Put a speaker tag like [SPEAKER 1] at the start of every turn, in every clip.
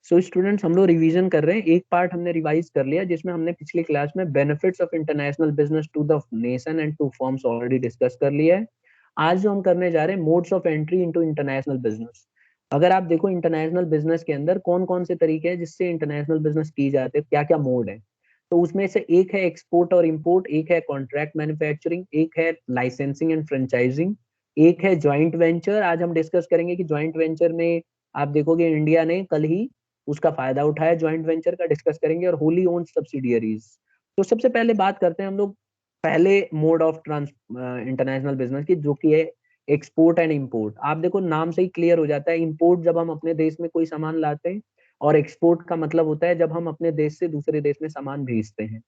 [SPEAKER 1] So students हम लोग revision कर रहे हैं, एक पार्ट हमने रिवाइज कर लिया जिसमें हमने पिछली क्लास में benefits of international business to the nation and to firms already discuss कर लिया है। आज जो हम करने जा रहे हैं modes of entry into international business. अगर आप देखो इंटरनेशनल बिजनेस के अंदर कौन कौन से तरीके हैं जिससे इंटरनेशनल बिजनेस की जाते हैं, क्या क्या मोड है, तो उसमें से एक है एक्सपोर्ट और इंपोर्ट, एक है कॉन्ट्रैक्ट मैन्युफैक्चरिंग, एक है लाइसेंसिंग एंड फ्रेंचाइजिंग, एक है ज्वाइंट वेंचर। आज हम डिस्कस करेंगे कि ज्वाइंट वेंचर में आप देखोगे इंडिया ने कल ही उसका फायदा उठाया, ज्वाइंट वेंचर का डिस्कस करेंगे, और होली ओन्ड सब्सिडियरीज। तो सबसे पहले बात करते हैं हम लोग पहले mode of trans international business की, जो कि है एक्सपोर्ट एंड इंपोर्ट। आप देखो नाम से ही क्लियर हो जाता है, इंपोर्ट जब हम अपने देश में कोई सामान लाते हैं, और एक्सपोर्ट का मतलब होता है जब हम अपने देश से दूसरे देश में सामान भेजते हैं।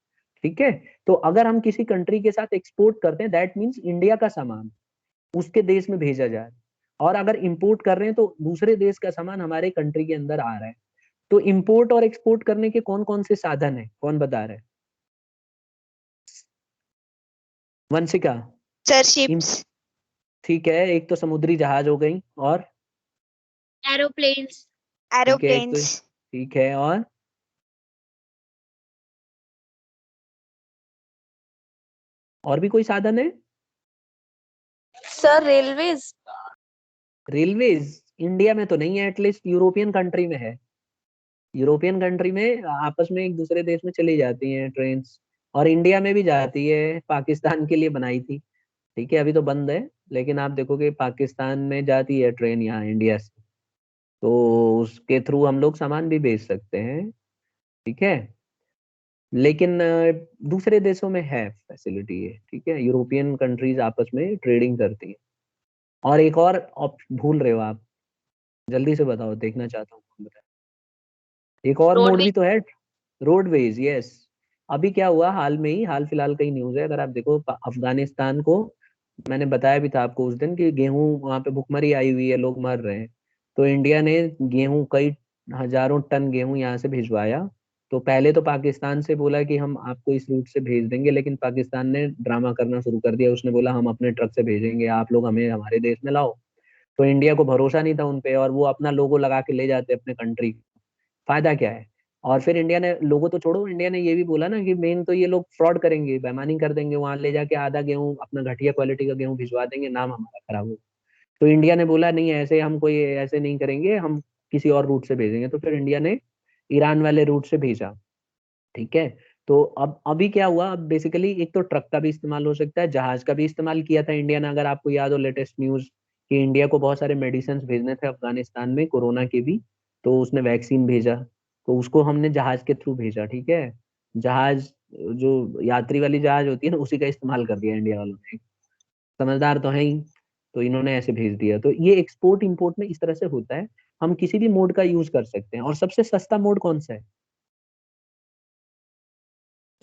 [SPEAKER 1] ठीक है, तो अगर हम किसी कंट्री के साथ एक्सपोर्ट करते हैं दैट मीन्स इंडिया का सामान उसके देश में भेजा जा रहा है, और अगर इंपोर्ट कर रहे हैं तो दूसरे देश का सामान हमारे कंट्री के अंदर आ रहा है। तो इंपोर्ट और एक्सपोर्ट करने के कौन कौन से साधन है, कौन बता रहा है? वंशिका।
[SPEAKER 2] सर
[SPEAKER 1] इम-
[SPEAKER 2] शिप्स।
[SPEAKER 1] ठीक है, एक तो समुद्री जहाज हो गई, और
[SPEAKER 3] एरोप्लेन्स।
[SPEAKER 1] ठीक है एक तो,
[SPEAKER 2] एरोप्लेन्स।
[SPEAKER 1] ठीक है, और भी कोई साधन है?
[SPEAKER 4] Sir railways.
[SPEAKER 1] रेलवेज इंडिया में तो नहीं है, एटलीस्ट यूरोपियन कंट्री में है। यूरोपियन कंट्री में आपस में एक दूसरे देश में चली जाती हैं ट्रेन, और इंडिया में भी जाती है, पाकिस्तान के लिए बनाई थी। ठीक है, अभी तो बंद है, लेकिन आप देखोगे पाकिस्तान में जाती है ट्रेन यहाँ इंडिया से, तो उसके थ्रू हम लोग सामान भी भेज सकते हैं। ठीक है, लेकिन दूसरे देशों में है फैसिलिटी है। ठीक है, यूरोपियन कंट्रीज आपस में ट्रेडिंग करती है। और एक और भूल रहे हो आप, जल्दी से बताओ, देखना चाहता हूँ कौन बताए। एक और मोड भी
[SPEAKER 3] रोडवेज।
[SPEAKER 1] तो है, रोडवेज। यस, अभी क्या हुआ हाल में ही, हाल फिलहाल का ही न्यूज है, अगर आप देखो अफगानिस्तान को, मैंने बताया भी था आपको उस दिन कि गेहूं वहां पे भुखमरी आई हुई है, लोग मर रहे हैं, तो इंडिया ने गेहूं कई हजारों टन गेहूं यहाँ से भिजवाया। तो पहले तो पाकिस्तान से बोला कि हम आपको इस रूट से भेज देंगे, लेकिन पाकिस्तान ने ड्रामा करना शुरू कर दिया, उसने बोला हम अपने ट्रक से भेजेंगे, आप लोग हमें हमारे देश में लाओ। तो इंडिया को भरोसा नहीं था उनपे, और वो अपना लोगो लगा के ले जाते अपने कंट्री। फायदा क्या है? और फिर इंडिया ने, लोगों तो छोड़ो, इंडिया ने ये भी बोला ना कि मेन तो ये लोग फ्रॉड करेंगे, बेईमानी कर देंगे, वहां ले जाके आधा गेहूं अपना घटिया क्वालिटी का गेहूं भिजवा देंगे, नाम हमारा खराब हो। तो इंडिया ने बोला नहीं, ऐसे हम कोई ऐसे नहीं करेंगे, हम किसी और रूट से भेजेंगे। तो फिर इंडिया ने ईरान वाले रूट से भेजा। ठीक है, तो अब अभी क्या हुआ, अब बेसिकली एक तो ट्रक का भी इस्तेमाल हो सकता है, जहाज का भी इस्तेमाल किया था इंडिया ने, अगर आपको याद हो लेटेस्ट न्यूज, कि इंडिया को बहुत सारे मेडिसिन भेजने थे अफगानिस्तान में कोरोना के भी, तो उसने वैक्सीन भेजा, तो उसको हमने जहाज के थ्रू भेजा। ठीक है, जहाज, जो यात्री वाली जहाज होती है ना, उसी का इस्तेमाल कर दिया इंडिया वालों ने, समझदार तो है ही, तो इन्होंने ऐसे भेज दिया। तो ये एक्सपोर्ट इंपोर्ट में इस तरह से होता है, हम किसी भी मोड का यूज कर सकते हैं। और सबसे सस्ता मोड कौन सा है?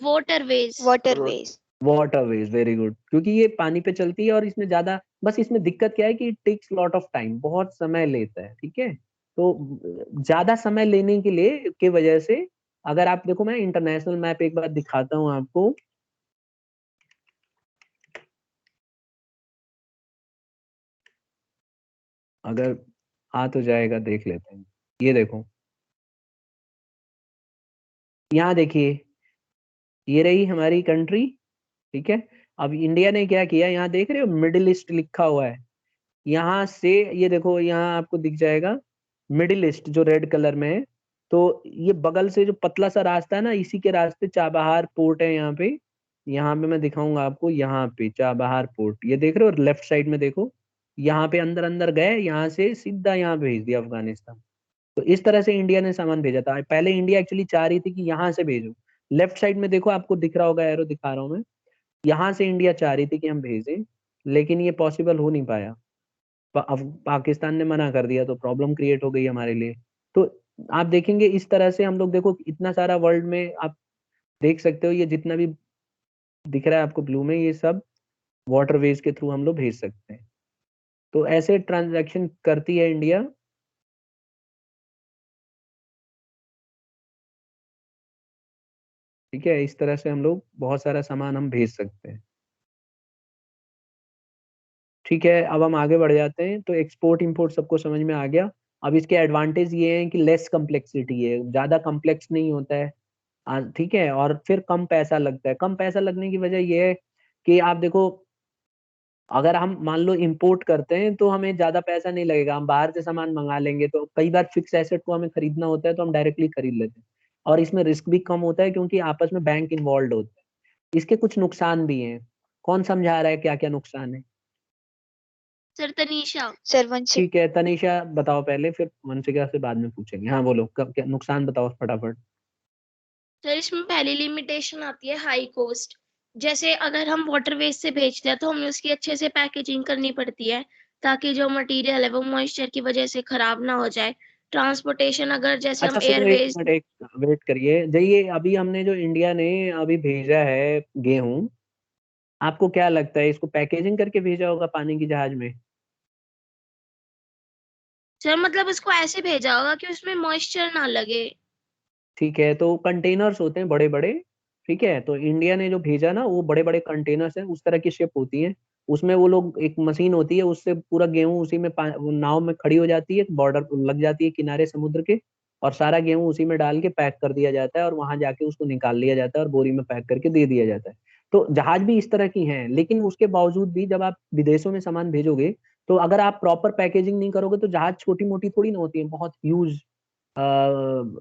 [SPEAKER 3] Waterways.
[SPEAKER 2] Waterways.
[SPEAKER 1] Waterways, very good, क्योंकि ये पानी पे चलती है, और इसमें ज्यादा, बस इसमें दिक्कत क्या है कि it takes lot of time, बहुत समय लेता है। ठीक है, तो ज्यादा समय लेने के लिए के वजह से, अगर आप देखो, मैं इंटरनेशनल मैप एक बार दिखाता हूँ आपको, अगर आ तो जाएगा, देख लेते हैं। ये देखो, यहाँ देखिए, ये रही हमारी कंट्री। ठीक है, अब इंडिया ने क्या किया, यहाँ देख रहे हो मिडिल ईस्ट लिखा हुआ है, यहाँ से ये देखो, यहाँ आपको दिख जाएगा मिडिल ईस्ट जो रेड कलर में है। तो ये बगल से जो पतला सा रास्ता है ना, इसी के रास्ते चाबहार पोर्ट है यहाँ पे। यहाँ पे मैं दिखाऊंगा आपको, यहाँ पे चाबहार पोर्ट, ये देख रहे हो लेफ्ट साइड में देखो, यहाँ पे अंदर अंदर गए, यहाँ से सीधा यहाँ भेज दिया अफगानिस्तान। तो इस तरह से इंडिया ने सामान भेजा था। पहले इंडिया एक्चुअली चाह रही थी कि यहाँ से भेजो, लेफ्ट साइड में देखो, आपको दिख रहा होगा, एरो दिखा रहा हूँ मैं, यहाँ से इंडिया चाह रही थी कि हम भेजें, लेकिन ये पॉसिबल हो नहीं पाया, अब पाकिस्तान ने मना कर दिया, तो प्रॉब्लम क्रिएट हो गई हमारे लिए। तो आप देखेंगे इस तरह से हम लोग, देखो इतना सारा वर्ल्ड में आप देख सकते हो, ये जितना भी दिख रहा है आपको ब्लू में, ये सब वाटरवेज के थ्रू हम लोग भेज सकते हैं। तो ऐसे ट्रांजैक्शन करती है इंडिया। ठीक है, इस तरह से हम लोग बहुत सारा सामान हम भेज सकते हैं। ठीक है, अब हम आगे बढ़ जाते हैं। तो एक्सपोर्ट इंपोर्ट सबको समझ में आ गया। अब इसके एडवांटेज ये हैं कि लेस कम्प्लेक्सिटी है, ज्यादा कम्प्लेक्स नहीं होता है, ठीक है, और फिर कम पैसा लगता है। कम पैसा लगने की वजह ये है कि आप देखो, अगर हम मान लो इंपोर्ट करते हैं तो हमें ज्यादा पैसा नहीं लगेगा, हम बाहर से सामान मंगा लेंगे, तो कई बार फिक्स एसेट को हमें खरीदना होता है तो हम डायरेक्टली खरीद लेते हैं, और इसमें रिस्क भी कम होता है क्योंकि आपस में बैंक इन्वॉल्व होते हैं। इसके कुछ नुकसान भी हैं, कौन समझा रहा है क्या क्या नुकसान है?
[SPEAKER 3] सर तनीषा।
[SPEAKER 4] सर वंशिक।
[SPEAKER 1] ठीक है, तनीषा बताओ पहले, फिर वंशिका से बाद में पूछेंगे। हाँ बोलो, क्या नुकसान बताओ फटाफट।
[SPEAKER 3] सर इसमें पहली लिमिटेशन आती है हाई कॉस्ट। जैसे अगर हम वाटर वेस्ट से भेजते हैं तो हमें उसकी अच्छे से पैकेजिंग करनी पड़ती है, ताकि जो मटेरियल है वो मॉइस्चर की वजह से खराब ना हो जाए। ट्रांसपोर्टेशन अगर जैसे हम
[SPEAKER 1] अच्छा सुनो, एक
[SPEAKER 3] एयरवेज।
[SPEAKER 1] मिनट, एक वेट करिए जाइए। अभी हमने जो इंडिया ने अभी भेजा है गेहूं, आपको क्या लगता है इसको पैकेजिंग करके भेजा होगा पानी की जहाज में?
[SPEAKER 3] सर मतलब उसको ऐसे भेजा होगा कि उसमें मॉइस्चर ना लगे।
[SPEAKER 1] ठीक है, तो कंटेनर्स होते हैं बड़े बड़े, ठीक है, तो इंडिया ने जो भेजा ना वो बड़े बड़े कंटेनर्स हैं, उस तरह की शिप होती है। उसमें वो लोग, एक मशीन होती है, उससे पूरा गेहूं उसी में वो नाव में खड़ी हो जाती है, बॉर्डर लग जाती है किनारे समुद्र के, और सारा गेहूं उसी में डाल के पैक कर दिया जाता है, और वहां जाके उसको निकाल लिया जाता है और बोरी में पैक करके दे दिया जाता है। तो जहाज भी इस तरह की हैं, लेकिन उसके बावजूद भी जब आप विदेशों में सामान भेजोगे, तो अगर आप प्रॉपर पैकेजिंग नहीं करोगे तो जहाज छोटी मोटी थोड़ी ना होती है, बहुत ह्यूज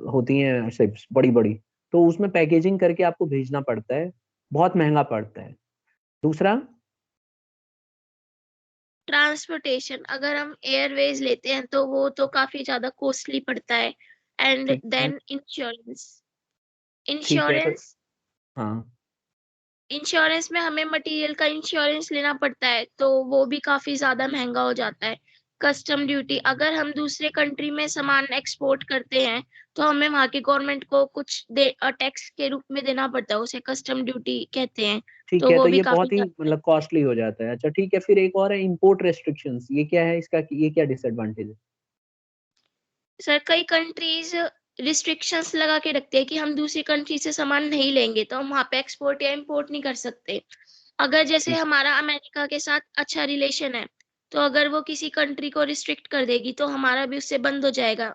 [SPEAKER 1] होती हैं शिप्स बड़ी बड़ी, तो उसमें पैकेजिंग करके आपको भेजना पड़ता है, बहुत महंगा पड़ता है। दूसरा,
[SPEAKER 3] ट्रांसपोर्टेशन अगर हम एयरवेज लेते हैं तो वो तो काफी ज्यादा कॉस्टली पड़ता है। एंड
[SPEAKER 1] ठीक है,
[SPEAKER 3] देन इंश्योरेंस।
[SPEAKER 1] ठीक है, तो
[SPEAKER 3] इंश्योरेंस
[SPEAKER 1] हाँ,
[SPEAKER 3] इंश्योरेंस में हमें मटेरियल का इंश्योरेंस लेना पड़ता है, तो वो भी काफी ज्यादा महंगा हो जाता है। कस्टम ड्यूटी अगर हम दूसरे कंट्री में सामान एक्सपोर्ट करते हैं तो हमें वहां की गवर्नमेंट को कुछ टैक्स के रूप में देना पड़ता है, उसे कस्टम ड्यूटी कहते हैं।
[SPEAKER 1] ठीक
[SPEAKER 3] तो
[SPEAKER 1] है,
[SPEAKER 3] वो
[SPEAKER 1] तो
[SPEAKER 3] भी
[SPEAKER 1] ये
[SPEAKER 3] काफी
[SPEAKER 1] बहुत ही
[SPEAKER 3] ज्यादा।
[SPEAKER 1] मतलब कॉस्टली हो जाता है। अच्छा ठीक है, फिर एक और है इंपोर्ट रेस्ट्रिक्शंस, ये क्या है इसका, ये क्या डिसएडवांटेज है?
[SPEAKER 3] सर कई कंट्रीज रिस्ट्रिक्शंस लगा के रखते हैं कि हम दूसरी कंट्री से सामान नहीं लेंगे, तो हम वहां पे एक्सपोर्ट या इंपोर्ट नहीं कर सकते। अगर जैसे
[SPEAKER 1] ठीक,
[SPEAKER 3] हमारा अमेरिका के साथ अच्छा रिलेशन है, तो अगर वो किसी कंट्री को रिस्ट्रिक्ट कर देगी तो हमारा भी उससे बंद हो जाएगा,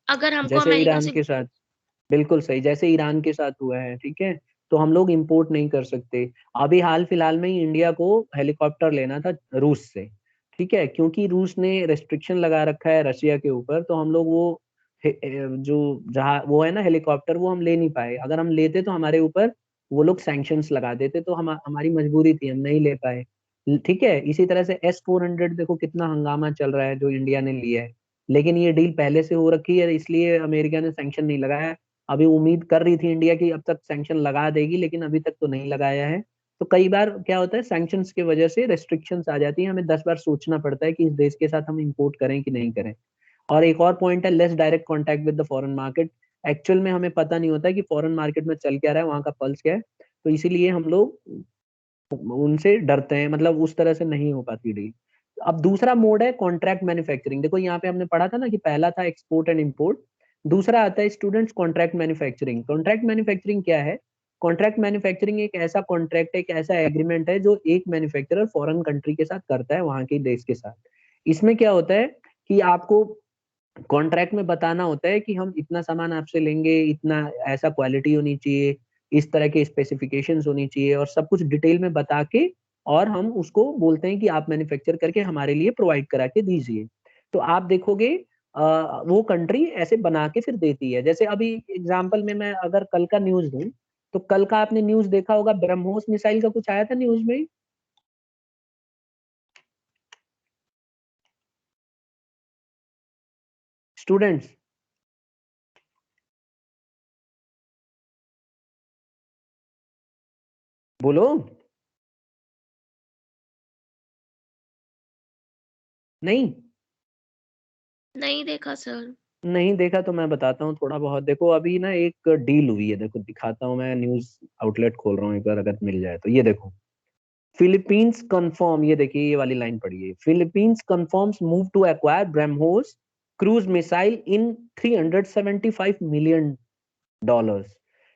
[SPEAKER 3] अगर हमको
[SPEAKER 1] जैसे
[SPEAKER 3] अमेरिका
[SPEAKER 1] ईरान
[SPEAKER 3] से।
[SPEAKER 1] के साथ, बिल्कुल सही, जैसे ईरान के साथ हुआ है, ठीक है, तो हम लोग इंपोर्ट नहीं कर सकते। अभी हाल फिलहाल में ही इंडिया को हेलीकॉप्टर लेना था रूस से, ठीक है, क्योंकि रूस ने रेस्ट्रिक्शन लगा रखा है रशिया के ऊपर, तो हम लोग वो जो जहाँ वो है ना हेलीकॉप्टर, वो हम ले नहीं पाए। अगर हम लेते तो हमारे ऊपर वो लोग सैंक्शंस लगा देते, तो हमारी मजबूरी थी, हम नहीं ले पाए। ठीक है, इसी तरह से S-400 देखो कितना हंगामा चल रहा है जो इंडिया ने लिया है, लेकिन ये डील पहले से हो रखी है, इसलिए अमेरिका ने सैंक्शन नहीं लगाया। अभी उम्मीद कर रही थी इंडिया की अब तक सैंक्शन लगा देगी, लेकिन अभी तक तो नहीं लगाया है। तो कई बार क्या होता है, सैंक्शंस की वजह से रेस्ट्रिक्शंस आ जाती हैं, हमें 10 बार सोचना पड़ता है कि इस देश के साथ हम इंपोर्ट करें कि नहीं करें। और एक और पॉइंट है, less direct contact with the foreign market. Actual में हमें पता नहीं होता कि फॉरेन मार्केट में चल क्या रहा है, वहाँ का पल्स क्या है, तो इसीलिए हम लोग उनसे डरते हैं, मतलब उस तरह से नहीं हो पाती डील। अब दूसरा मोड है कॉन्ट्रैक्ट मैन्युफैक्चरिंग। देखो यहाँ पे हमने पढ़ा था ना कि पहला था एक्सपोर्ट एंड इंपोर्ट, दूसरा आता है students contract manufacturing. Contract manufacturing क्या है? कॉन्ट्रैक्ट मैन्युफैक्चरिंग एक ऐसा कॉन्ट्रैक्ट है, एक ऐसा एग्रीमेंट है जो एक मैन्युफैक्चरर फॉरेन कंट्री के साथ करता है, वहां के देश के साथ। इसमें क्या होता है कि आपको कॉन्ट्रैक्ट में बताना होता है कि हम इतना सामान आपसे लेंगे, इतना ऐसा क्वालिटी होनी चाहिए, इस तरह के स्पेसिफिकेशंस होनी चाहिए, और सब कुछ डिटेल में बता के, और हम उसको बोलते हैं कि आप मैन्युफैक्चर करके हमारे लिए प्रोवाइड करा के दीजिए। तो आप देखोगे वो कंट्री ऐसे बना के फिर देती है। जैसे अभी एग्जांपल में मैं अगर कल का न्यूज दूं, तो कल का आपने न्यूज देखा होगा, ब्रह्मोस मिसाइल का कुछ आया था न्यूज में। स्टूडेंट्स बोलो। नहीं,
[SPEAKER 3] नहीं देखा सर।
[SPEAKER 1] नहीं देखा तो मैं बताता हूँ थोड़ा बहुत। देखो अभी ना एक डील हुई है, देखो दिखाता हूँ, मैं न्यूज आउटलेट खोल रहा हूँ एक बार, अगर मिल जाए तो। ये देखो, फिलीपींस कंफर्म, ये देखिए ये वाली लाइन पढ़िए, Philippines confirms move to acquire BrahMos cruise missile in $375 million।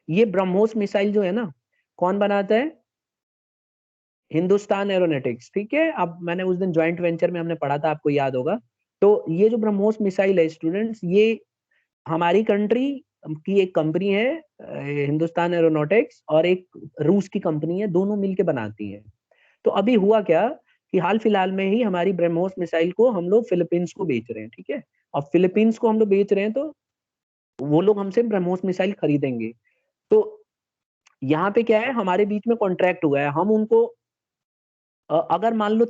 [SPEAKER 1] ये ब्रह्मोस मिसाइल जो है ना, कौन बनाता है? हिंदुस्तान एरोनॉटिक्स, ठीक है। अब मैंने उस दिन ज्वाइंट वेंचर में हमने पढ़ा था, आपको याद होगा, तो ये जो ब्रह्मोस मिसाइल है स्टूडेंट्स, ये हमारी कंट्री की एक कंपनी है हिंदुस्तान एरोनॉटिक्स, और एक रूस की कंपनी है, दोनों मिलके बनाती है। तो अभी हुआ क्या कि हाल फिलहाल में ही हमारी ब्रह्मोस मिसाइल को हम लोग फिलीपींस को बेच रहे हैं, ठीक है। और फिलीपींस को हम लोग बेच रहे हैं, तो वो लोग हमसे ब्रह्मोस मिसाइल खरीदेंगे। तो यहाँ पे क्या है, हमारे बीच में कॉन्ट्रैक्ट हुआ है, हम उनको अगर मान लो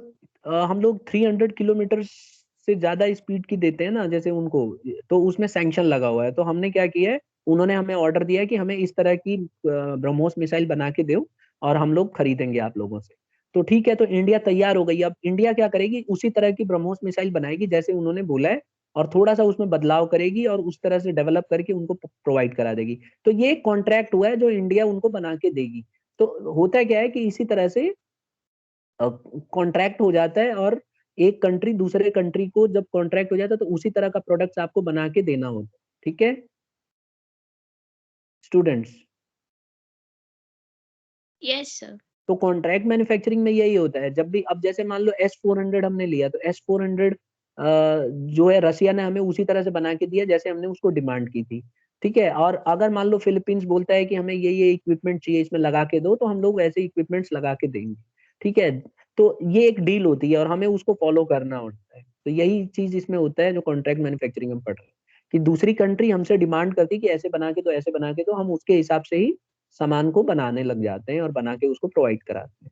[SPEAKER 1] हम लोग 300 किलोमीटर से ज्यादा स्पीड की देते हैं ना जैसे उनको, तो उसमें सैंक्शन लगा हुआ है। तो हमने क्या किया है, उन्होंने हमें ऑर्डर दिया है कि हमें इस तरह की ब्रह्मोस मिसाइल बना के दो और हम लोग खरीदेंगे आप लोगों से। तो ठीक है, तो इंडिया तैयार हो गई। अब इंडिया क्या करेगी, उसी तरह की ब्रह्मोस मिसाइल बनाएगी जैसे उन्होंने बोला है, और थोड़ा सा उसमें बदलाव करेगी और उस तरह से डेवलप करके उनको प्रोवाइड करा देगी। तो ये एक कॉन्ट्रैक्ट हुआ है जो इंडिया उनको बना के देगी। तो होता क्या है कि इसी तरह से कॉन्ट्रैक्ट हो जाता है, और एक कंट्री दूसरे कंट्री को जब कॉन्ट्रैक्ट हो जाता है तो उसी तरह का प्रोडक्ट्स आपको बना के देना होता है, ठीक है स्टूडेंट्स।
[SPEAKER 3] Yes sir.
[SPEAKER 1] तो कॉन्ट्रैक्ट मैन्युफैक्चरिंग में यही होता है, जब भी अब जैसे मान लो S-400 हमने लिया, तो S-400 जो है रसिया ने हमें उसी तरह से बना के दिया जैसे हमने उसको डिमांड की थी, ठीक है। और अगर मान लो फिलीपींस बोलता है कि हमें ये इक्विपमेंट चाहिए इसमें लगा के दो, तो हम लोग वैसे इक्विपमेंट्स लगा के देंगे, ठीक है। तो ये एक डील होती है और हमें उसको फॉलो करना होता है। तो यही चीज इसमें होता है जो कॉन्ट्रैक्ट मैन्युफैक्चरिंग में पढ़ रहे हैं, कि दूसरी कंट्री हमसे डिमांड करती है कि ऐसे बना के दो, ऐसे बना के दो, हम उसके हिसाब से ही सामान को बनाने लग जाते हैं और बना के उसको प्रोवाइड कराते हैं।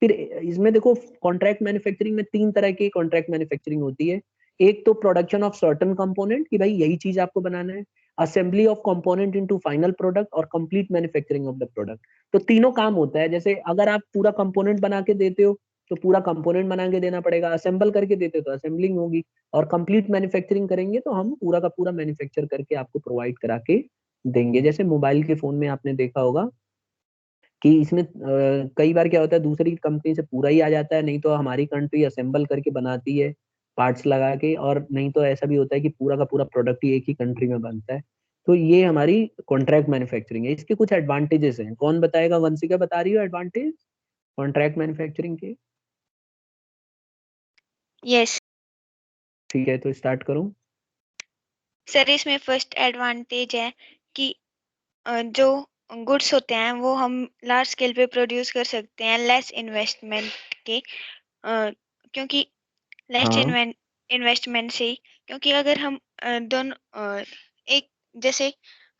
[SPEAKER 1] फिर इसमें देखो, कॉन्ट्रैक्ट मैन्युफैक्चरिंग में तीन तरह की कॉन्ट्रैक्ट मैन्युफैक्चरिंग होती है। एक तो प्रोडक्शन ऑफ सर्टेन कंपोनेंट, कि भाई यही चीज आपको बनाना है, assembly of component into final product, और complete manufacturing of the product. तो तीनों काम होता है। जैसे अगर आप पूरा कंपोनेंट बना के देते हो तो पूरा कंपोनेंट बना के देना पड़ेगा, असेंबल करके देते हो तो असेंबलिंग होगी, और कंप्लीट मैन्युफैक्चरिंग करेंगे तो हम पूरा का पूरा मैन्युफैक्चर करके आपको प्रोवाइड करा के देंगे। जैसे मोबाइल के फोन में आपने देखा होगा कि इसमें कई बार क्या होता है, दूसरी कंपनी से पूरा ही आ जाता है, नहीं तो हमारी कंट्री असेंबल करके बनाती है पार्ट्स लगा के, और नहीं तो ऐसा भी होता है कि पूरा का पूरा प्रोडक्ट ही एक ही कंट्री में बनता है। तो ये हमारी कॉन्ट्रैक्ट मैन्युफैक्चरिंग है। इसके कुछ एडवांटेजेस हैं, कौन बताएगा? वंशिका बता रही हो एडवांटेज कॉन्ट्रैक्ट मैन्युफैक्चरिंग के?
[SPEAKER 4] यस
[SPEAKER 1] ठीक है, तो स्टार्ट करो।
[SPEAKER 4] सर, इसमें फर्स्ट एडवांटेज है कि जो गुड्स होते हैं वो हम लार्ज स्केल पे प्रोड्यूस कर सकते हैं लेस इन्वेस्टमेंट के, क्योंकि लेस
[SPEAKER 1] हाँ
[SPEAKER 4] इन्वेस्टमेंट से ही, क्योंकि अगर हम दोनों एक जैसे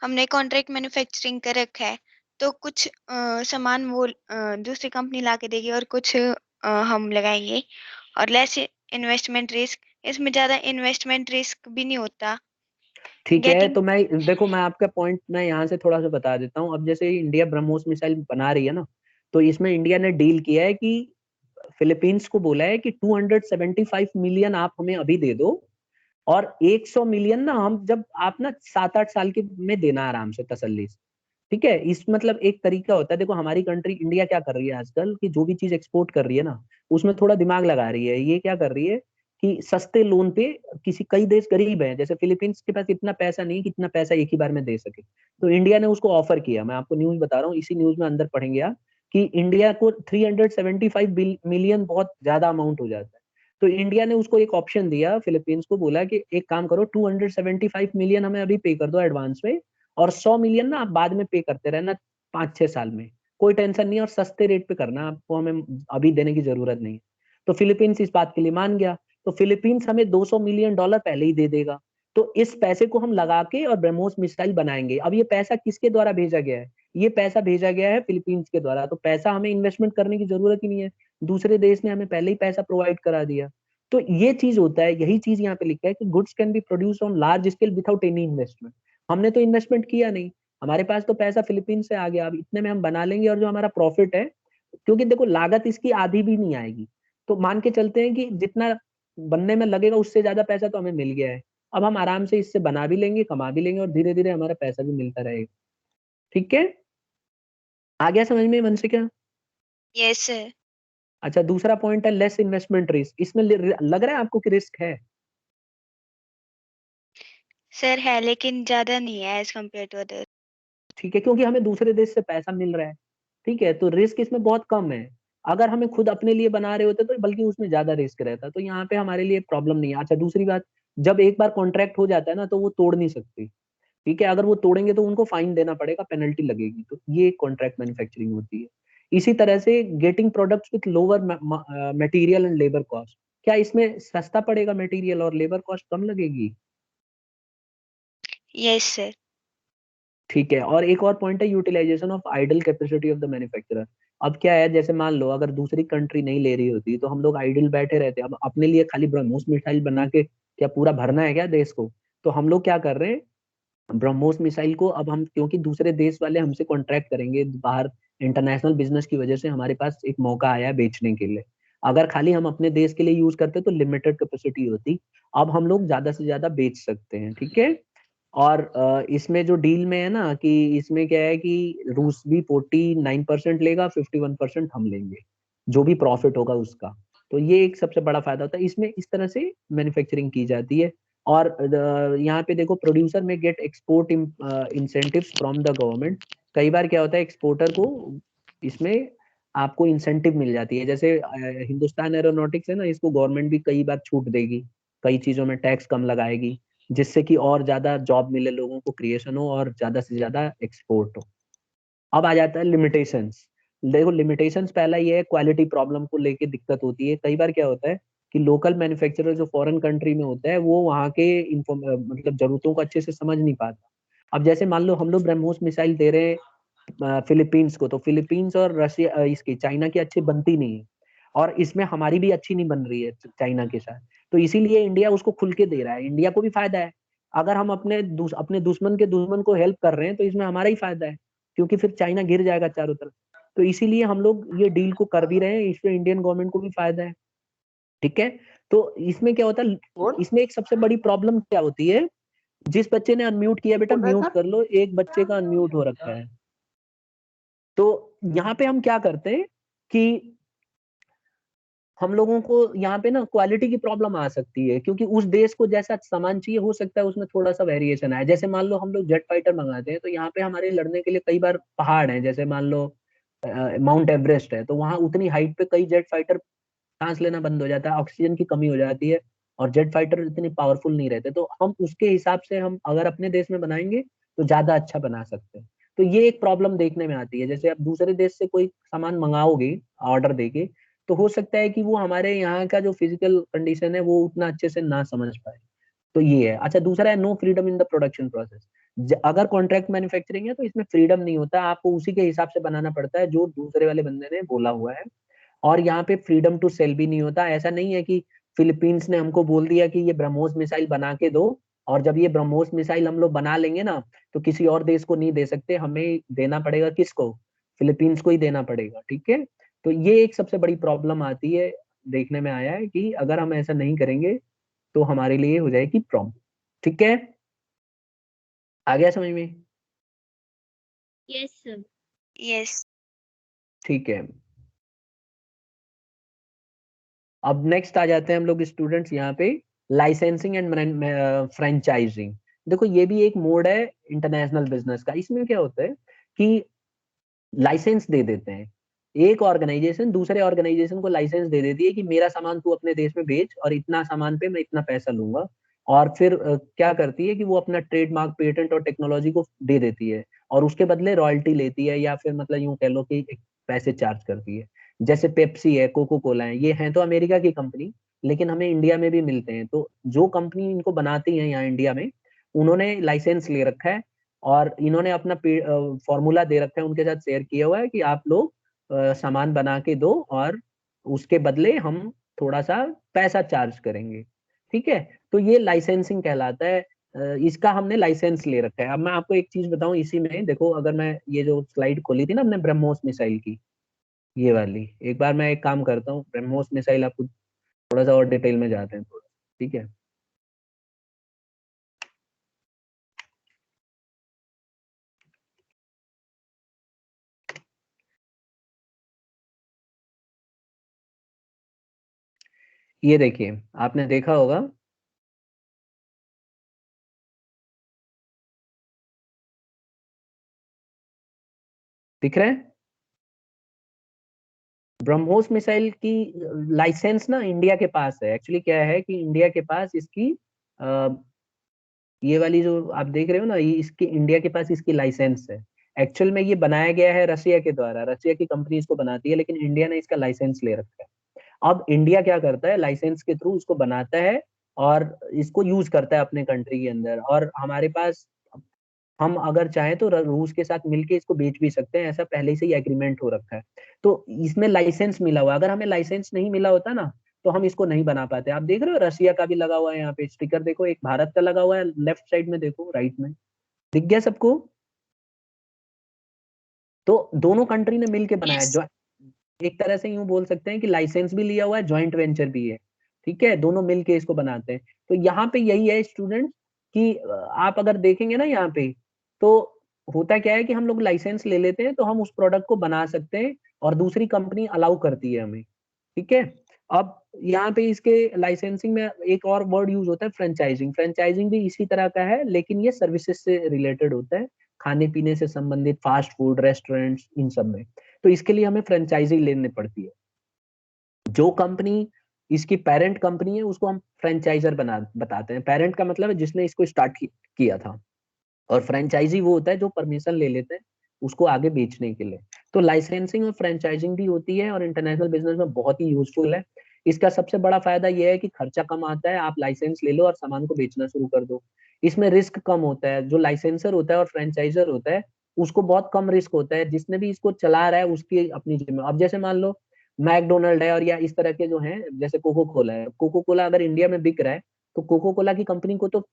[SPEAKER 4] हमने कॉन्ट्रैक्ट मैन्युफैक्चरिंग कर रखा है, तो कुछ सामान वो दूसरी कंपनी ला के देगी और कुछ हम लगाएंगे, और लेस इन्वेस्टमेंट रिस्क। इसमें ज़्यादा इन्वेस्टमेंट रिस्क भी नहीं होता।
[SPEAKER 1] ठीक है,
[SPEAKER 4] गेटिंग
[SPEAKER 1] तो मैं देखो, मैं आपका पॉइंट मैं यहाँ से थोड़ा सा बता देता हूँ। अब जैसे इंडिया ब्रह्मोस मिसाइल बना रही है ना, तो इसमें इंडिया ने डील किया है कि फिलीपींस को बोला है कि 275 मिलियन आप हमें अभी दे दो, और 100 मिलियन ना हम जब आप ना 7-8 साल के में देना आराम से तसल्ली से, ठीक है। इस मतलब एक तरीका होता है। देखो हमारी कंट्री इंडिया क्या कर रही है आजकल, कि जो भी चीज एक्सपोर्ट कर रही है ना, उसमें थोड़ा दिमाग लगा रही है। ये क्या कर रही है कि सस्ते लोन पे, किसी कई देश गरीब हैं जैसे फिलीपींस के पास इतना पैसा नहीं कि इतना पैसा एक ही बार में दे सके, तो इंडिया ने उसको ऑफर किया। मैं आपको न्यूज बता रहा हूँ, इसी न्यूज में अंदर पढ़ेंगे आप, कि इंडिया को 375 मिलियन बहुत ज्यादा अमाउंट हो जाता है। तो इंडिया ने उसको एक ऑप्शन दिया, फिलीपींस को बोला कि एक काम करो, 275 मिलियन हमें अभी पे कर दो एडवांस में, और 100 मिलियन ना आप बाद में पे करते रहना 5-6 साल में, कोई टेंशन नहीं, और सस्ते रेट पे करना, आपको हमें अभी देने की जरूरत नहीं है। तो फिलीपींस इस बात के लिए मान गया। तो फिलीपींस हमें $200 मिलियन पहले ही दे देगा। तो इस पैसे को हम लगा के और ब्रह्मोस मिसाइल बनाएंगे। अब ये पैसा किसके द्वारा भेजा गया है? ये पैसा भेजा गया है फिलीपींस के द्वारा। तो पैसा हमें इन्वेस्टमेंट करने की जरूरत ही नहीं है, दूसरे देश ने हमें पहले ही पैसा प्रोवाइड करा दिया। तो ये चीज होता है, यही चीज यहाँ पे लिखा है कि goods can be produce on large scale without any investment. हमने तो इन्वेस्टमेंट किया नहीं, हमारे पास तो पैसा फिलीपींस से आ गया, अब इतने में हम बना लेंगे, और जो हमारा प्रॉफिट है, क्योंकि देखो लागत इसकी आधी भी नहीं आएगी, तो मान के चलते हैं कि जितना बनने में लगेगा उससे ज्यादा पैसा तो हमें मिल गया है। अब हम आराम से इससे बना भी लेंगे, कमा भी लेंगे, और धीरे धीरे हमारा पैसा भी मिलता रहेगा, ठीक है। आ गया समझ में मन से क्या?
[SPEAKER 4] Yes sir.
[SPEAKER 1] अच्छा, दूसरा पॉइंट है लेस इन्वेस्टमेंट रिस्क। इसमें लग रहा है आपको कि रिस्क है?
[SPEAKER 4] सर है, लेकिन ज़्यादा नहीं है एज कम्पेयर टू अदर।
[SPEAKER 1] ठीक है, क्योंकि हमें दूसरे देश से पैसा मिल रहा है, ठीक है, तो रिस्क इसमें बहुत कम है। अगर हमें खुद अपने लिए बना रहे होते तो बल्कि उसमें ज्यादा रिस्क रहता, तो यहाँ पे हमारे लिए प्रॉब्लम नहीं है। अच्छा दूसरी बात, जब एक बार कॉन्ट्रैक्ट हो जाता है ना तो वो तोड़ नहीं सकती, ठीक है, अगर वो तोड़ेंगे तो उनको फाइन देना पड़ेगा, पेनल्टी लगेगी, तो ये कॉन्ट्रैक्ट मैन्युफैक्चरिंग होती है। इसी तरह से getting products with lower material and labour cost, क्या इसमें सस्ता पड़ेगा मटेरियल और लेबर कॉस्ट कम लगेगी?
[SPEAKER 4] Yes sir.
[SPEAKER 1] ठीक है, और एक और पॉइंट है utilisation of idle capacity of the manufacturer. अब क्या है, जैसे मान लो अगर दूसरी कंट्री नहीं ले रही होती तो हम लोग आइडल बैठे रहते, अब अपने लिए खाली ब्रह्मोस मिसाइल बना के क्या पूरा भरना है क्या देश को? तो हम लोग क्या कर रहे हैं, ब्रह्मोस मिसाइल को अब हम, क्योंकि दूसरे देश वाले हमसे कॉन्ट्रैक्ट करेंगे बाहर, इंटरनेशनल बिजनेस की वजह से हमारे पास एक मौका आया है बेचने के लिए। अगर खाली हम अपने देश के लिए यूज करते तो लिमिटेड कैपेसिटी होती, अब हम लोग ज्यादा से ज्यादा बेच सकते हैं, ठीक है। और इसमें जो डील में है ना कि इसमें क्या है कि रूस भी 49% लेगा, 51% हम लेंगे, जो भी प्रॉफिट होगा उसका। तो ये एक सबसे बड़ा फायदा होता है इसमें, इस तरह से मैन्युफैक्चरिंग की जाती है। और यहाँ पे देखो, प्रोड्यूसर में gate export incentives from the government. कई बार क्या होता है, एक्सपोर्टर को इसमें आपको इंसेंटिव मिल जाती है, जैसे हिंदुस्तान एरोनॉटिक्स है ना, इसको गवर्नमेंट भी कई बार छूट देगी, कई चीजों में टैक्स कम लगाएगी, जिससे कि और ज्यादा जॉब मिले लोगों को, क्रिएशन हो और ज्यादा से ज्यादा एक्सपोर्ट हो। अब आ जाता है लिमिटेशंस। देखो लिमिटेशंस, पहला ये है क्वालिटी प्रॉब्लम को लेके दिक्कत होती है। कई बार क्या होता है कि लोकल मैन्युफैक्चरर जो फॉरेन कंट्री में होता है वो वहाँ के मतलब जरूरतों को अच्छे से समझ नहीं पाता। अब जैसे मान लो हम लोग ब्रह्मोस मिसाइल दे रहे हैं फिलीपींस को, तो फिलीपींस और रशिया इसकी चाइना की अच्छी बनती नहीं है, और इसमें हमारी भी अच्छी नहीं बन रही है चाइना के साथ, तो इसीलिए इंडिया उसको खुल के दे रहा है, इंडिया को भी फायदा है। अगर हम अपने दुश्मन के दुश्मन को हेल्प कर रहे हैं तो इसमें हमारा ही फायदा है, क्योंकि फिर चाइना गिर जाएगा चारों तरफ। तो इसीलिए हम लोग ये डील को कर भी रहे हैं, इसमें इंडियन गवर्नमेंट को भी फायदा है, ठीक है। तो इसमें क्या होता है, इसमें एक सबसे बड़ी प्रॉब्लम क्या होती है, जिस बच्चे ने अनम्यूट किया बेटा म्यूट कर लो, एक बच्चे का अनम्यूट हो रखा है। तो यहाँ पे हम क्या करते हैं कि हम लोगों को यहाँ पे ना क्वालिटी की प्रॉब्लम आ सकती है, क्योंकि उस देश को जैसा सामान चाहिए हो सकता है उसमें थोड़ा सा वेरिएशन आए। जैसे मान लो हम लोग जेट फाइटर मंगाते हैं, तो यहाँ पे हमारे लड़ने के लिए कई बार पहाड़ हैं, जैसे मान लो माउंट एवरेस्ट है, तो वहां उतनी हाइट पे कई जेट फाइटर सांस लेना बंद हो जाता है, ऑक्सीजन की कमी हो जाती है, और जेट फाइटर इतनी पावरफुल नहीं रहते, तो हम उसके हिसाब से हम अगर अपने देश में बनाएंगे तो ज्यादा अच्छा बना सकते हैं। तो ये एक प्रॉब्लम देखने में आती है, जैसे आप दूसरे देश से कोई सामान मंगाओगे ऑर्डर देके, तो हो सकता है कि वो हमारे यहाँ का जो फिजिकल कंडीशन है वो उतना अच्छे से ना समझ पाए। तो ये है। अच्छा दूसरा है no freedom in the production process. अगर कॉन्ट्रैक्ट मैन्युफैक्चरिंग है तो इसमें फ्रीडम नहीं होता, आपको उसी के हिसाब से बनाना पड़ता है जो दूसरे वाले बंदे ने बोला हुआ है। और यहाँ पे फ्रीडम टू सेल भी नहीं होता, ऐसा नहीं है कि फिलीपींस ने हमको बोल दिया कि ये ब्रह्मोस मिसाइल बना के दो, और जब ये ब्रह्मोस मिसाइल हम लोग बना लेंगे ना तो किसी और देश को नहीं दे सकते, हमें देना पड़ेगा, किसको? फिलीपींस को ही देना पड़ेगा, ठीक है। तो ये एक सबसे बड़ी प्रॉब्लम आती है, देखने में आया है कि अगर हम ऐसा नहीं करेंगे तो हमारे लिए हो जाएगी प्रॉब्लम, ठीक है। आ गया समझ में?
[SPEAKER 3] Yes sir.
[SPEAKER 4] यस।
[SPEAKER 1] ठीक है, अब नेक्स्ट आ जाते हैं हम लोग स्टूडेंट्स यहाँ पे, लाइसेंसिंग एंड फ्रेंचाइजिंग। देखो ये भी एक मोड है इंटरनेशनल बिजनेस का। इसमें क्या होता है कि लाइसेंस दे देते हैं, एक ऑर्गेनाइजेशन दूसरे ऑर्गेनाइजेशन को लाइसेंस दे देती है कि मेरा सामान तू अपने देश में बेच, और इतना सामान पे मैं इतना पैसा लूंगा। और फिर क्या करती है कि वो अपना ट्रेडमार्क, पेटेंट और टेक्नोलॉजी को दे देती है, और उसके बदले रॉयल्टी लेती है, या फिर मतलब यूं कह लो कि एक पैसे चार्ज करती है। जैसे पेप्सी है, कोको कोला है, ये है तो अमेरिका की कंपनी, लेकिन हमें इंडिया में भी मिलते हैं। तो जो कंपनी इनको बनाती है यहाँ इंडिया में, उन्होंने लाइसेंस ले रखा है, और इन्होंने अपना फॉर्मूला दे रखा है, उनके साथ शेयर किया हुआ है कि आप लोग सामान बना के दो, और उसके बदले हम थोड़ा सा पैसा चार्ज करेंगे, ठीक है। तो ये लाइसेंसिंग कहलाता है। इसका हमने लाइसेंस ले रखा है। अब मैं आपको एक चीज बताऊं इसी में, देखो अगर मैं ये जो स्लाइड खोली थी ना हमने ब्रह्मोस मिसाइल की, ये वाली, एक बार मैं एक काम करता हूँ, ब्रह्मोस मिसाइल आपको थोड़ा सा और डिटेल में जाते हैं थोड़ा, ठीक है। ये देखिए, आपने देखा होगा, दिख रहा है ब्रह्मोस मिसाइल की लाइसेंस ना इंडिया के पास है। एक्चुअली क्या है कि इंडिया के पास इसकी ये वाली जो आप देख रहे हो ना, ये इसकी इंडिया के पास इसकी लाइसेंस है। एक्चुअल में ये बनाया गया है रसिया के द्वारा, रसिया की कंपनी इसको बनाती है, लेकिन इंडिया ने इसका लाइसेंस ले रखा है। अब इंडिया क्या करता है, लाइसेंस के थ्रू इसको बनाता है और इसको यूज करता है अपने कंट्री के अंदर। और हमारे पास, हम अगर चाहें तो रूस के साथ मिलके इसको बेच भी सकते हैं, ऐसा पहले से ही एग्रीमेंट हो रखा है। तो इसमें लाइसेंस मिला हुआ, अगर हमें लाइसेंस नहीं मिला होता ना तो हम इसको नहीं बना पाते। आप देख रहे हो रसिया का भी लगा हुआ है यहाँ पे स्टिकर, देखो एक भारत का लगा हुआ है लेफ्ट साइड में, देखो राइट में, दिख गया सबको। तो दोनों कंट्री ने मिलके बनाया
[SPEAKER 3] यस।
[SPEAKER 1] जो, एक तरह से यूं बोल सकते हैं कि लाइसेंस भी लिया हुआ है, जॉइंट वेंचर भी है। ठीक है, दोनों मिलके इसको बनाते हैं। तो यहाँ पे यही है स्टूडेंट कि आप अगर देखेंगे ना यहाँ पे, तो होता क्या है कि हम लोग लाइसेंस ले लेते हैं तो हम उस प्रोडक्ट को बना सकते हैं और दूसरी कंपनी अलाउ करती है हमें। ठीक है। अब यहाँ पे इसके लाइसेंसिंग में एक और वर्ड यूज होता है, फ्रेंचाइजिंग। फ्रेंचाइजिंग भी इसी तरह का है, लेकिन ये सर्विसेज से रिलेटेड होता है, खाने पीने से संबंधित, फास्ट फूड रेस्टोरेंट्स, इन सब में। तो इसके लिए हमें फ्रेंचाइजी लेनी पड़ती है। जो कंपनी इसकी पेरेंट कंपनी है उसको हम फ्रेंचाइजर बना बताते हैं। पेरेंट का मतलब है जिसने इसको स्टार्ट किया था, और फ्रेंचाइजी वो होता है जो परमिशन ले लेते हैं उसको आगे बेचने के लिए। तो लाइसेंसिंग और फ्रेंचाइजिंग भी होती है और इंटरनेशनल बिजनेस में बहुत ही यूजफुल है। इसका सबसे बड़ा फायदा यह है कि खर्चा कम आता है, आप लाइसेंस ले लो और सामान को बेचना शुरू कर दो। इसमें रिस्क कम होता है, जो लाइसेंसर होता है और फ्रेंचाइजर होता है उसको बहुत कम रिस्क होता है, जिसने भी इसको चला रहा है उसकी अपनी जिम्मे। अब जैसे मान लो मैकडोनल्ड है और या इस तरह के जो हैं, जैसे कोको कोला है, कोको कोला अगर इंडिया में बिक रहा है तो कोको कोला की कंपनी को तो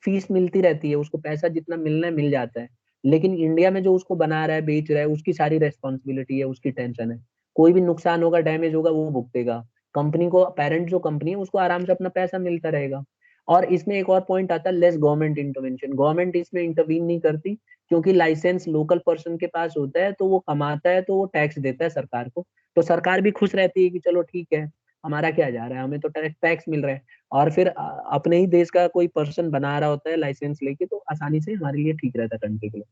[SPEAKER 1] फीस मिलती रहती है, उसको पैसा जितना मिलना है मिल जाता है। लेकिन इंडिया में जो उसको बना रहा है बेच रहा है उसकी सारी रेस्पॉन्सिबिलिटी है, उसकी टेंशन है। कोई भी नुकसान होगा, डैमेज होगा, वो भुगतेगा। कंपनी को, पेरेंट जो कंपनी है उसको आराम से अपना पैसा मिलता रहेगा। और इसमें एक और पॉइंट आता है, लेस गवर्नमेंट इंटरवेंशन। गवर्नमेंट इसमें इंटरवीन नहीं करती, क्योंकि लाइसेंस लोकल पर्सन के पास होता है तो वो कमाता है तो वो टैक्स देता है सरकार को। तो सरकार भी खुश रहती है कि चलो ठीक है, हमारा क्या जा रहा है, हमें तो टैक्स मिल रहा है। और फिर अपने ही देश का कोई पर्सन बना रहा होता है लाइसेंस लेके, तो आसानी से हमारे लिए ठीक रहता है कंट्री के लिए।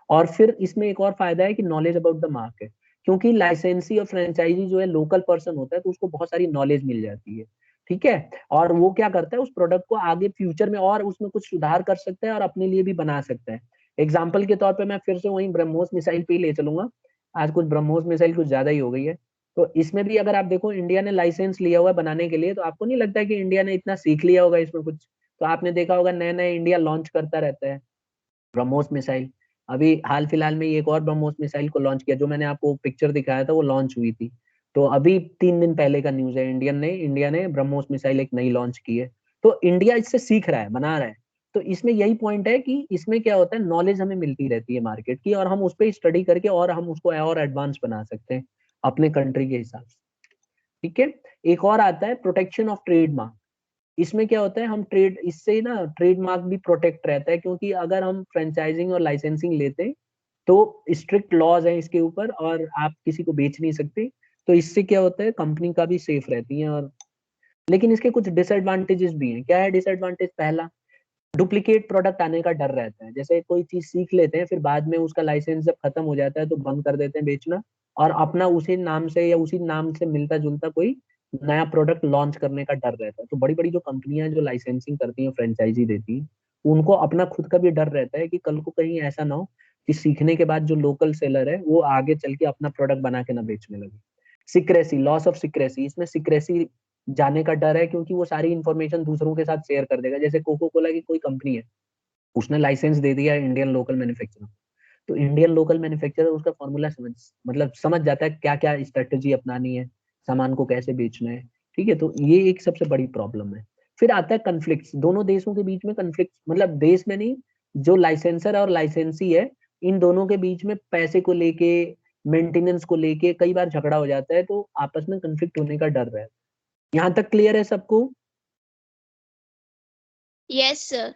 [SPEAKER 1] और फिर इसमें एक और फायदा है कि नॉलेज अबाउट द मार्केट, क्योंकि लाइसेंसी और फ्रेंचाइजी जो है लोकल पर्सन होता है तो उसको बहुत सारी नॉलेज मिल जाती है। ठीक है। और वो क्या करता है, उस प्रोडक्ट को आगे फ्यूचर में और उसमें कुछ सुधार कर सकता है और अपने लिए भी बना सकता है। एग्जाम्पल के तौर पर मैं फिर से वही ब्रह्मोस मिसाइल पे ही ले चलूंगा, आज कुछ ब्रह्मोस मिसाइल कुछ ज्यादा ही हो गई है। तो इसमें भी अगर आप देखो इंडिया ने लाइसेंस लिया हुआ है बनाने के लिए, तो आपको नहीं लगता है कि इंडिया ने इतना सीख लिया होगा इसमें कुछ। तो आपने देखा होगा नए नए इंडिया लॉन्च करता रहता है ब्रह्मोस मिसाइल। अभी हाल फिलहाल में एक और ब्रह्मोस मिसाइल को लॉन्च किया, जो मैंने आपको पिक्चर दिखाया था वो लॉन्च हुई थी। तो अभी 3 दिन पहले का न्यूज है, इंडिया ने ब्रह्मोस मिसाइल एक नई लॉन्च की है। तो इंडिया इससे सीख रहा है, बना रहा है। तो इसमें यही पॉइंट है कि इसमें क्या होता है, नॉलेज हमें मिलती रहती है मार्केट की, और हम उस पर स्टडी करके और हम उसको और एडवांस बना सकते हैं अपने कंट्री के हिसाब से। ठीक है। एक और आता है प्रोटेक्शन ऑफ ट्रेडमार्क। इसमें क्या होता है, हम ट्रेड, इससे ना ट्रेडमार्क भी प्रोटेक्ट रहता है, क्योंकि अगर हम फ्रेंचाइजिंग और लाइसेंसिंग लेते हैं तो स्ट्रिक्ट लॉज हैं इसके ऊपर और आप किसी को बेच नहीं सकते। तो इससे क्या होता है, कंपनी का भी सेफ रहती है। और लेकिन इसके कुछ डिसएडवांटेजेस भी हैं। क्या है डिसएडवांटेज? पहला, डुप्लीकेट प्रोडक्ट आने का डर रहता है। जैसे कोई चीज सीख लेते हैं, फिर बाद में उसका लाइसेंस जब खत्म हो जाता है तो बंद कर देते हैं बेचना, और अपना उसी नाम से या उसी नाम से मिलता जुलता कोई नया प्रोडक्ट लॉन्च करने का डर रहता है। तो बड़ी बड़ी जो कंपनियां जो लाइसेंसिंग करती हैं, फ्रेंचाइजी देती हैं, उनको अपना खुद का भी डर रहता है कि कल को कहीं ऐसा ना हो कि सीखने के बाद जो लोकल सेलर है वो आगे चल के अपना प्रोडक्ट बना के ना बेचने लगे। सिक्रेसी, लॉस ऑफ सिक्रेसी, इसमें सिक्रेसी जाने का डर है, क्योंकि वो सारी इंफॉर्मेशन दूसरों के साथ शेयर कर देगा। जैसे कोको कोला की कोई कंपनी है, उसने लाइसेंस दे दिया इंडियन लोकल मैन्युफैक्चरर, तो इंडियन लोकल मैन्युफैक्चरर उसका फॉर्मूला समझ जाता है क्या क्या स्ट्रेटेजी अपनानी है, सामान को कैसे बेचना है। ठीक है। तो ये एक सबसे बड़ी प्रॉब्लम है। फिर आता है कन्फ्लिक्ट, दोनों देशों के बीच में कन्फ्लिक्ट, मतलब देश में नहीं, जो लाइसेंसर और लाइसेंसी है इन दोनों के बीच में पैसे को लेके, मेंटेनेंस को लेके कई बार झगड़ा हो जाता है, तो आपस में कन्फ्लिक्ट होने का डर रहता है। यहाँ तक क्लियर है सबको?
[SPEAKER 3] Yes sir.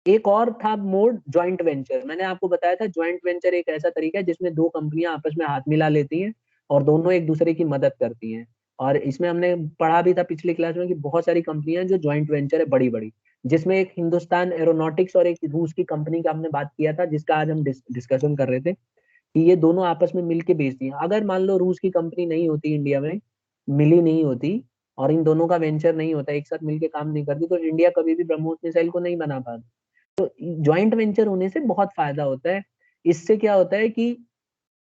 [SPEAKER 1] एक और था मोड, ज्वाइंट वेंचर। मैंने आपको बताया था ज्वाइंट वेंचर एक ऐसा तरीका है जिसमें दो कंपनियां आपस में हाथ मिला लेती हैं और दोनों एक दूसरे की मदद करती हैं। और इसमें हमने पढ़ा भी था पिछली क्लास में कि बहुत सारी कंपनियां जो ज्वाइंट वेंचर है बड़ी बड़ी, जिसमें एक हिंदुस्तान एरोनॉटिक्स और एक रूस की कंपनी का हमने बात किया था, जिसका आज हम डिस्कशन कर रहे थे। कि ये दोनों आपस में मिलके बेचती हैं। अगर मान लो रूस की कंपनी नहीं होती इंडिया में, मिली नहीं होती, और इन दोनों का वेंचर नहीं होता, एक साथ मिलके काम नहीं करती, तो इंडिया कभी भी ब्रह्मोस मिसाइल को नहीं बना पाता। तो ज्वाइंट वेंचर होने से बहुत फायदा होता है। इससे क्या होता है कि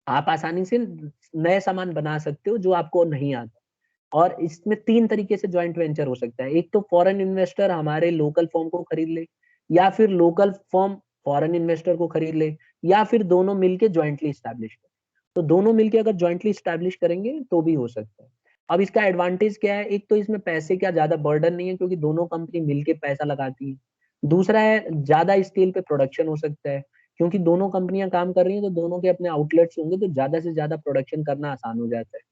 [SPEAKER 1] आप आसानी से नए सामान बना सकते हो जो आपको नहीं आता। और इसमें 3 तरीके से ज्वाइंट वेंचर हो सकता है। एक तो फॉरेन इन्वेस्टर हमारे लोकल फर्म को खरीद ले, या फिर लोकल फर्म फॉरेन इन्वेस्टर को खरीद ले, या फिर दोनों मिलके ज्वाइंटली स्टैब्लिश करें। तो दोनों मिलके अगर ज्वाइंटली स्टैब्लिश करेंगे तो भी हो सकता है। अब इसका एडवांटेज क्या है? एक तो इसमें पैसे का ज्यादा बर्डन नहीं है, क्योंकि दोनों कंपनी मिलके पैसा लगाती है। दूसरा है, ज्यादा स्केल पे प्रोडक्शन हो सकता है, क्योंकि दोनों कंपनियां काम कर रही हैं तो दोनों के अपने आउटलेट्स होंगे, तो ज्यादा से ज्यादा प्रोडक्शन करना आसान हो जाता है।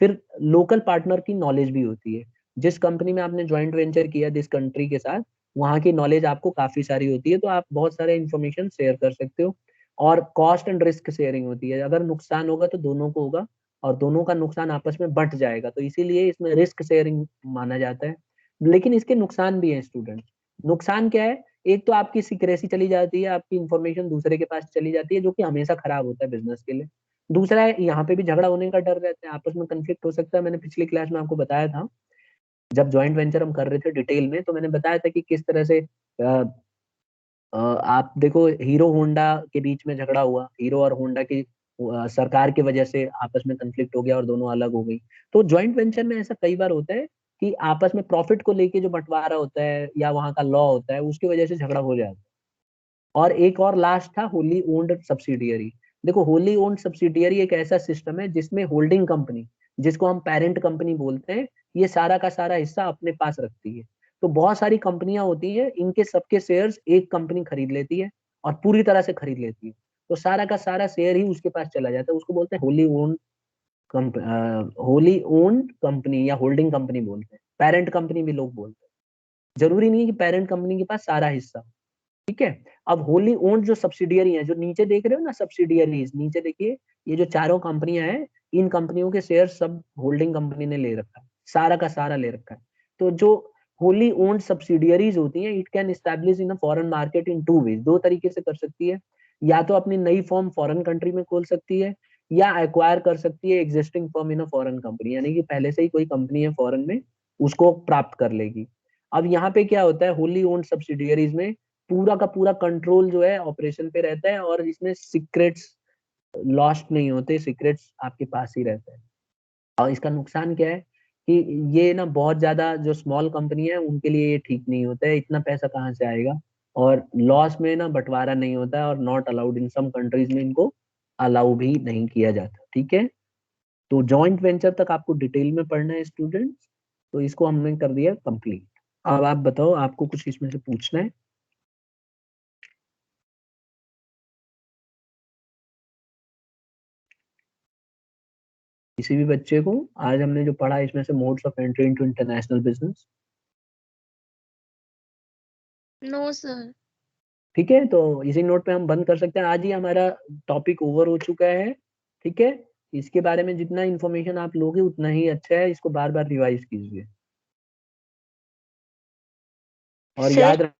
[SPEAKER 1] फिर लोकल पार्टनर की नॉलेज भी होती है। जिस कंपनी में आपने ज्वाइंट वेंचर किया जिस कंट्री के साथ, वहां की नॉलेज आपको काफी सारी होती है, तो आप बहुत सारे इंफॉर्मेशन शेयर कर सकते हो। और कॉस्ट एंड रिस्क शेयरिंग होती है, अगर नुकसान होगा तो दोनों को होगा, और दोनों का नुकसान आपस में बंट जाएगा, तो इसीलिए इसमें रिस्क शेयरिंग माना जाता है। लेकिन इसके नुकसान भी हैं स्टूडेंट। नुकसान क्या है? एक तो आपकी सिक्रेसी चली जाती है, आपकी इंफॉर्मेशन दूसरे के पास चली जाती है, जो कि हमेशा खराब होता है बिजनेस के लिए। दूसरा है, यहाँ पे भी झगड़ा होने का डर रहता है, आपस में कन्फ्लिक्ट हो सकता है। मैंने पिछली क्लास में आपको बताया था, जब ज्वाइंट वेंचर हम कर रहे थे डिटेल में, तो मैंने बताया था कि किस तरह से आप देखो, हीरो होंडा के बीच में झगड़ा हुआ, हीरो और होंडा की सरकार की वजह से आपस में कन्फ्लिक्ट हो गया और दोनों अलग हो गई। तो ज्वाइंट वेंचर में ऐसा कई बार होता है कि आपस में प्रॉफिट को लेके जो बंटवारा होता है या वहां का लॉ होता है, उसकी वजह से झगड़ा हो जाता है। और एक और लास्ट था, होली ओन्ड सब्सिडियरी। देखो, होली ओन्ड सब्सिडियरी एक ऐसा सिस्टम है जिसमें होल्डिंग कंपनी, जिसको हम पेरेंट कंपनी बोलते हैं, ये सारा का सारा हिस्सा अपने पास रखती है। तो बहुत सारी कंपनियां होती हैं, इनके सबके शेयर्स एक कंपनी खरीद लेती है, और पूरी तरह से खरीद लेती है। तो सारा का सारा शेयर ही उसके पास चला जाता है, उसको बोलते हैं होली ओन्ड कंपनी या होल्डिंग कंपनी बोलते हैं, पेरेंट कंपनी भी लोग बोलते हैं। जरूरी नहीं है कि पेरेंट कंपनी के पास सारा हिस्सा। ठीक है। अब होली ओन्ड जो सब्सिडियरी है, जो नीचे देख रहे हो ना सब्सिडियरीज, नीचे देखिए, ये जो चारों कंपनियां हैं, इन कंपनियों के शेयर सब होल्डिंग कंपनी ने ले रखा है, सारा का सारा ले रखा है। तो जो होली ओन्ड सब्सिडियरीज होती हैं, it can establish in a foreign market in 2 ways, 2 तरीके से कर सकती है। या तो अपनी नई फॉर्म फॉरेन कंट्री में खोल सकती है, या एक्वायर कर सकती है existing form in a foreign company, यानी कि पहले से ही कोई कंपनी है फॉरेन में, उसको प्राप्त कर लेगी। अब यहाँ पे क्या होता है, होली ओन्ड सब्सिडियरीज में पूरा का पूरा कंट्रोल जो है ऑपरेशन पे रहता है, और इसमें सीक्रेट्स लॉस्ट नहीं होते, सीक्रेट्स आपके पास ही रहते हैं। और इसका नुकसान क्या है कि ये ना बहुत ज्यादा जो स्मॉल कंपनी है उनके लिए ये ठीक नहीं होता है, इतना पैसा कहाँ से आएगा, और लॉस में ना बंटवारा नहीं होता है, और not allowed in some countries में, इनको अलाउ भी नहीं किया जाता। ठीक है। तो जॉइंट वेंचर तक आपको डिटेल में पढ़ना है स्टूडेंट्स, तो इसको हमने कर दिया कंप्लीट। अब आप बताओ, आपको कुछ इसमें से पूछना है? किसी भी बच्चे को? आज हमने जो पढ़ा इसमें से modes of entry into international business.
[SPEAKER 3] No sir.
[SPEAKER 1] ठीक है, तो इसी नोट पे हम बंद कर सकते हैं, आज ही हमारा टॉपिक ओवर हो चुका है। ठीक है। इसके बारे में जितना इन्फॉर्मेशन आप लोगे उतना ही अच्छा है, इसको बार बार रिवाइज कीजिए। और
[SPEAKER 4] सर
[SPEAKER 1] याद